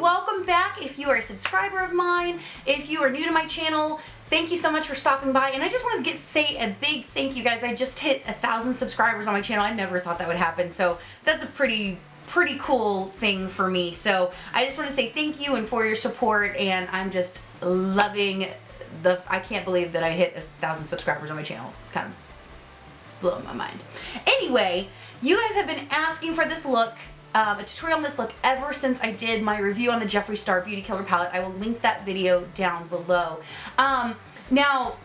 welcome back. If you are a subscriber of mine, if you are new to my channel, thank you so much for stopping by. And I just want to say a big thank you, guys. I just hit 1,000 subscribers on my channel. I never thought that would happen, so that's a pretty cool thing for me. So I just want to say thank you and for your support, and I'm just loving I can't believe that I hit 1,000 subscribers on my channel. It's kind of blowing my mind. Anyway, you guys have been asking for this look, a tutorial on this look ever since I did my review on the Jeffree Star Beauty Killer palette. I will link that video down below. Now,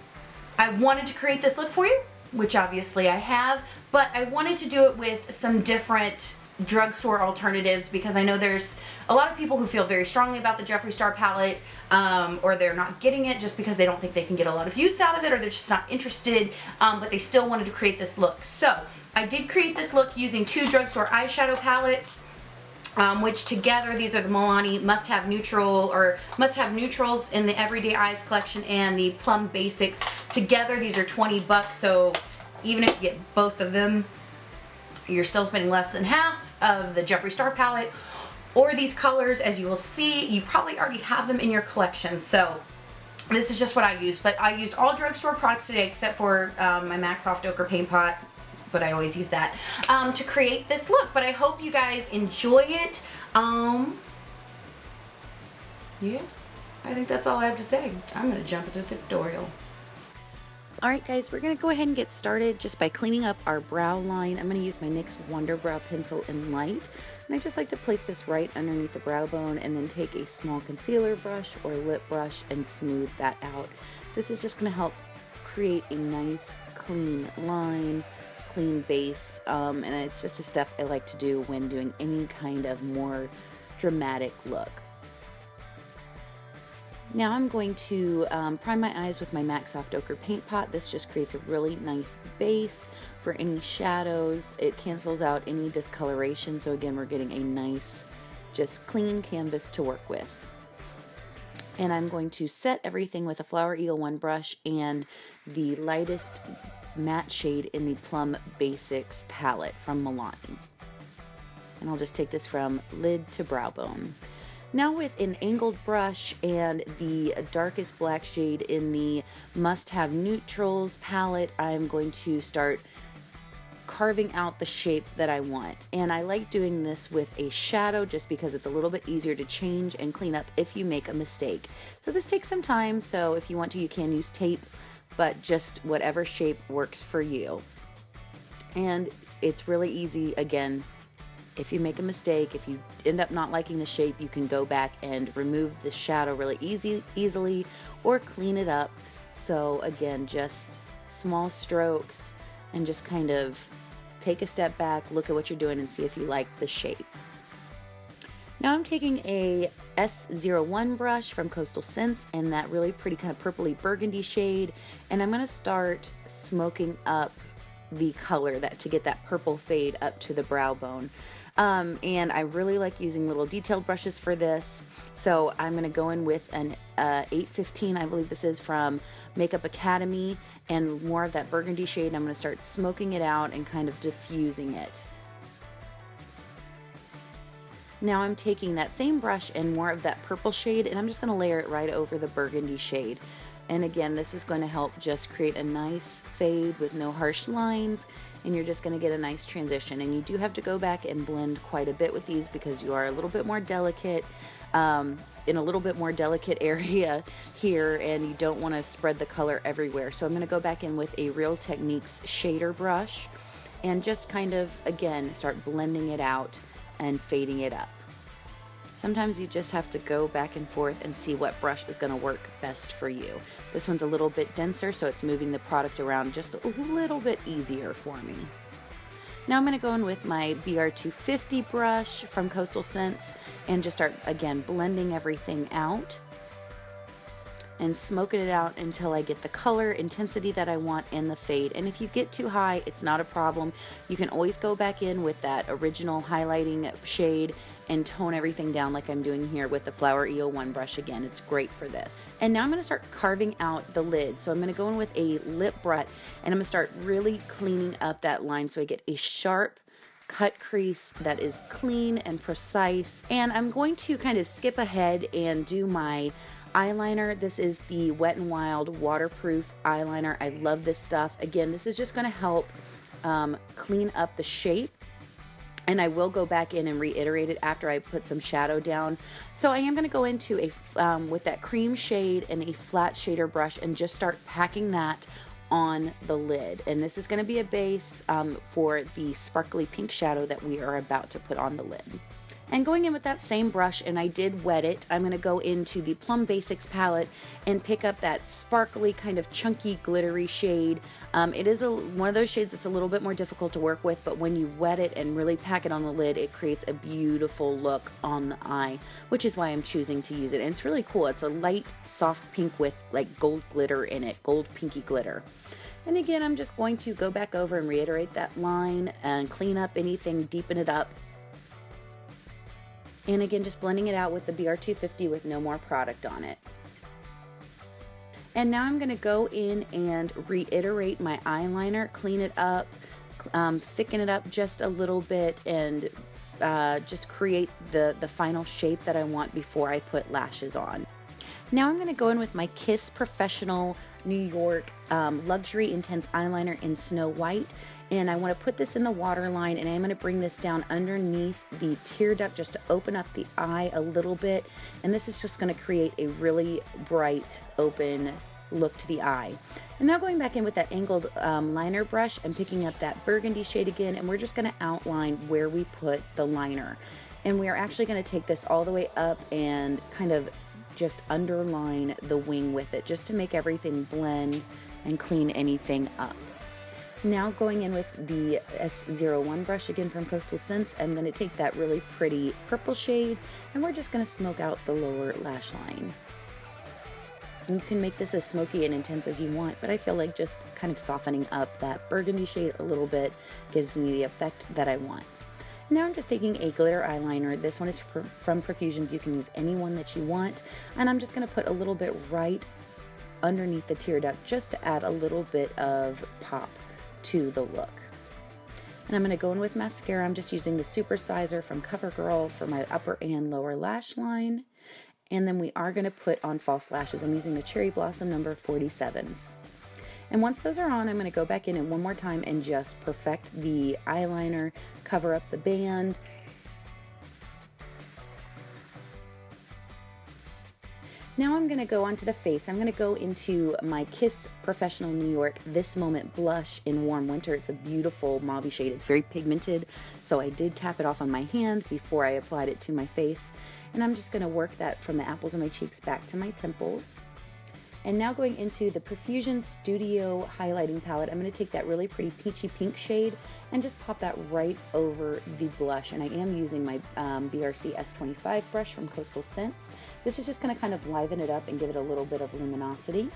I wanted to create this look for you, which obviously I have, but I wanted to do it with some different drugstore alternatives because I know there's a lot of people who feel very strongly about the Jeffree Star palette, or they're not getting it just because they don't think they can get a lot of use out of it, or they're just not interested, but they still wanted to create this look. So I did create this look using 2 drugstore eyeshadow palettes, which together, these are the Milani Must Have Neutrals in the Everyday Eyes collection and the Plum Basics. Together, these are 20 bucks, so even if you get both of them, you're still spending less than half of the Jeffree Star palette or these colors. As you will see, you probably already have them in your collection, so this is just what I used. But I used all drugstore products today except for my MAC Soft Ochre paint pot, but I always use that to create this look. But I hope you guys enjoy it. Yeah, I think that's all I have to say. I'm gonna jump into the tutorial. Alright guys, we're going to go ahead and get started just by cleaning up our brow line. I'm going to use my NYX Wonder Brow Pencil in Light. And I just like to place this right underneath the brow bone and then take a small concealer brush or lip brush and smooth that out. This is just going to help create a nice clean line, clean base, and it's just a step I like to do when doing any kind of more dramatic look. Now I'm going to prime my eyes with my MAC Soft Ochre paint pot. This just creates a really nice base for any shadows. It cancels out any discoloration, so again, we're getting a nice, just clean canvas to work with. And I'm going to set everything with a Flower Eel 1 brush and the lightest matte shade in the Plum Basics palette from Milani. And I'll just take this from lid to brow bone. Now with an angled brush and the darkest black shade in the Must Have Neutrals palette, I'm going to start carving out the shape that I want. And I like doing this with a shadow just because it's a little bit easier to change and clean up if you make a mistake. So this takes some time, so if you want to, you can use tape, but just whatever shape works for you. And it's really easy, again. If you make a mistake, if you end up not liking the shape, you can go back and remove the shadow really easily or clean it up. So again, just small strokes and just kind of take a step back, look at what you're doing and see if you like the shape. Now I'm taking a S01 brush from Coastal Scents and that really pretty kind of purpley burgundy shade, and I'm going to start smoking up the color to get that purple fade up to the brow bone. And I really like using little detailed brushes for this, so I'm going to go in with an 815, I believe this is, from Makeup Academy, and more of that burgundy shade. I'm going to start smoking it out and kind of diffusing it. Now I'm taking that same brush and more of that purple shade, and I'm just going to layer it right over the burgundy shade. And again, this is going to help just create a nice fade with no harsh lines, and you're just going to get a nice transition. And you do have to go back and blend quite a bit with these because you are a little bit more delicate, in a little bit more delicate area here, and you don't want to spread the color everywhere. So I'm going to go back in with a Real Techniques shader brush and just kind of, again, start blending it out and fading it up. Sometimes you just have to go back and forth and see what brush is going to work best for you. This one's a little bit denser, so it's moving the product around just a little bit easier for me. Now I'm going to go in with my BR250 brush from Coastal Scents and just start, again, blending everything out and smoking it out until I get the color intensity that I want and the fade. And if you get too high, it's not a problem. You can always go back in with that original highlighting shade and tone everything down like I'm doing here with the Flower Eel 1 brush again. It's great for this. And now I'm going to start carving out the lid. So I'm going to go in with a lip brush and I'm going to start really cleaning up that line so I get a sharp, cut crease that is clean and precise. And I'm going to kind of skip ahead and do my eyeliner. This is the Wet n Wild waterproof eyeliner. I love this stuff. Again, this is just going to help clean up the shape. And I will go back in and reiterate it after I put some shadow down. So I am going to go into a with that cream shade and a flat shader brush and just start packing that on the lid. And this is going to be a base for the sparkly pink shadow that we are about to put on the lid. And going in with that same brush, and I did wet it, I'm going to go into the Plum Basics palette and pick up that sparkly kind of chunky glittery shade. It is one of those shades that's a little bit more difficult to work with, but when you wet it and really pack it on the lid, it creates a beautiful look on the eye, which is why I'm choosing to use it. And it's really cool. It's a light soft pink with like gold glitter in it, gold pinky glitter. And again, I'm just going to go back over and reiterate that line and clean up anything, deepen it up. And again, just blending it out with the BR250 with no more product on it. And now I'm going to go in and reiterate my eyeliner, clean it up, thicken it up just a little bit, and just create the final shape that I want before I put lashes on. Now I'm going to go in with my Kiss Professional New York Luxury Intense Eyeliner in Snow White. And I want to put this in the waterline, and I'm going to bring this down underneath the tear duct just to open up the eye a little bit. And this is just going to create a really bright, open look to the eye. And now going back in with that angled liner brush and picking up that burgundy shade again, and we're just going to outline where we put the liner. And we are actually going to take this all the way up and kind of just underline the wing with it, just to make everything blend and clean anything up. Now going in with the S01 brush again from Coastal Scents, I'm going to take that really pretty purple shade, and we're just going to smoke out the lower lash line. And you can make this as smoky and intense as you want, but I feel like just kind of softening up that burgundy shade a little bit gives me the effect that I want. Now I'm just taking a glitter eyeliner. This one is from Profusions. You can use any one that you want. And I'm just going to put a little bit right underneath the tear duct just to add a little bit of pop to the look. And I'm going to go in with mascara. I'm just using the Super Sizer from CoverGirl for my upper and lower lash line. And then we are going to put on false lashes. I'm using the Cherry Blossom number 47s. And once those are on, I'm going to go back in and one more time and just perfect the eyeliner, cover up the band. Now I'm going to go onto the face. I'm going to go into my Kiss Professional New York This Moment Blush in Warm Winter. It's a beautiful mauve shade. It's very pigmented, so I did tap it off on my hand before I applied it to my face. And I'm just going to work that from the apples of my cheeks back to my temples. And now going into the Profusion Studio Highlighting Palette, I'm going to take that really pretty peachy pink shade and just pop that right over the blush. And I am using my BRC S25 brush from Coastal Scents. This is just going to kind of liven it up and give it a little bit of luminosity.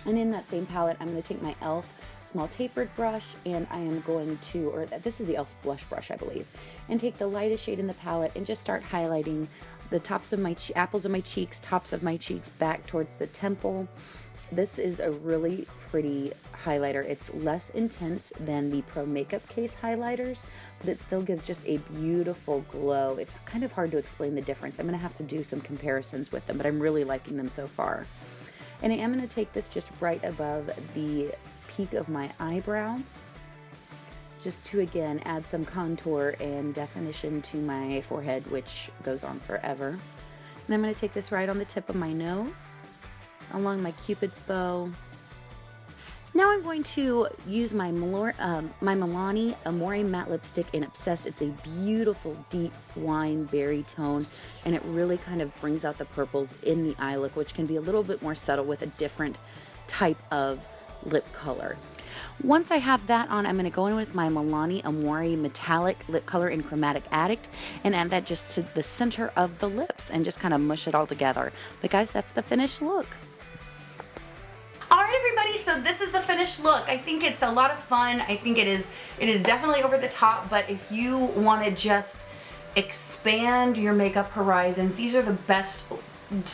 And in that same palette, I'm going to take my e.l.f. small tapered brush, and I am going to, or this is the e.l.f. blush brush, I believe, and take the lightest shade in the palette and just start highlighting the tops of my apples of my cheeks, tops of my cheeks, back towards the temple. This is a really pretty highlighter. It's less intense than the Pro Makeup Case highlighters, but it still gives just a beautiful glow. It's kind of hard to explain the difference. I'm going to have to do some comparisons with them, but I'm really liking them so far. And I am going to take this just right above the peak of my eyebrow, just to again add some contour and definition to my forehead, which goes on forever. And I'm going to take this right on the tip of my nose, along my Cupid's bow. Now I'm going to use my Milani Amore matte lipstick in Obsessed. It's a beautiful deep wine berry tone, and it really kind of brings out the purples in the eye look, which can be a little bit more subtle with a different type of lip color. Once I have that on, I'm going to go in with my Milani Amore metallic lip color in Chromatic Addict and add that just to the center of the lips and just kind of mush it all together. But guys, that's the finished look. Alright everybody, so this is the finished look. I think it's a lot of fun. I think it is definitely over the top, but if you want to just expand your makeup horizons, these are the best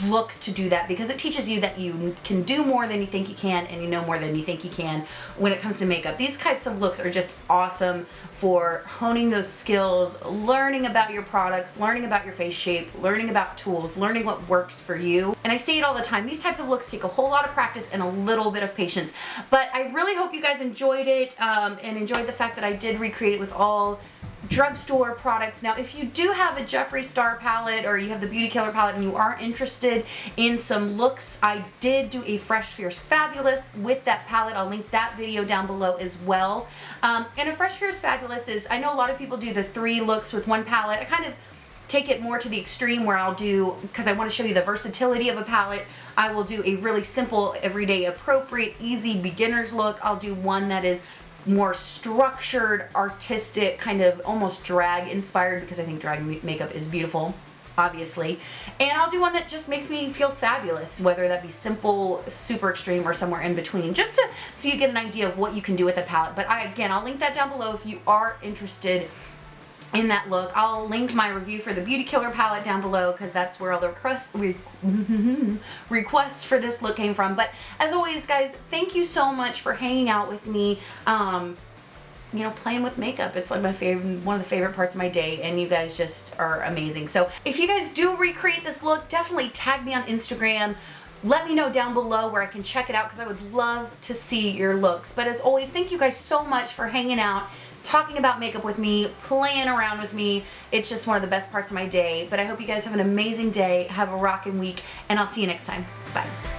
looks to do that, because it teaches you that you can do more than you think you can, and you know more than you think you can when it comes to makeup. These types of looks are just awesome for honing those skills, learning about your products, learning about your face shape, learning about tools, learning what works for you. And I say it all the time, these types of looks take a whole lot of practice and a little bit of patience. But I really hope you guys enjoyed it, and enjoyed the fact that I did recreate it with all drugstore products. Now, if you do have a Jeffree Star palette, or you have the Beauty Killer palette and you are interested in some looks, I did do a Fresh Fierce Fabulous with that palette. I'll link that video down below as well. And a Fresh Fierce Fabulous is, I know a lot of people do the 3 looks with one palette. I kind of take it more to the extreme, where I'll do, because I want to show you the versatility of a palette, I will do a really simple, everyday, appropriate, easy beginner's look. I'll do one that is more structured, artistic, kind of almost drag inspired, because I think drag makeup is beautiful, obviously. And I'll do one that just makes me feel fabulous, whether that be simple, super extreme, or somewhere in between, just to, so you get an idea of what you can do with a palette. But again, I'll link that down below if you are interested in that look. I'll link my review for the Beauty Killer palette down below, because that's where all the requests for this look came from. But as always, guys, thank you so much for hanging out with me. You know, playing with makeup, it's like my favorite, one of the favorite parts of my day, and you guys just are amazing. So if you guys do recreate this look, definitely tag me on Instagram. Let me know down below where I can check it out, because I would love to see your looks. But as always, thank you guys so much for hanging out, talking about makeup with me, playing around with me. It's just one of the best parts of my day. But I hope you guys have an amazing day, have a rockin' week, and I'll see you next time. Bye.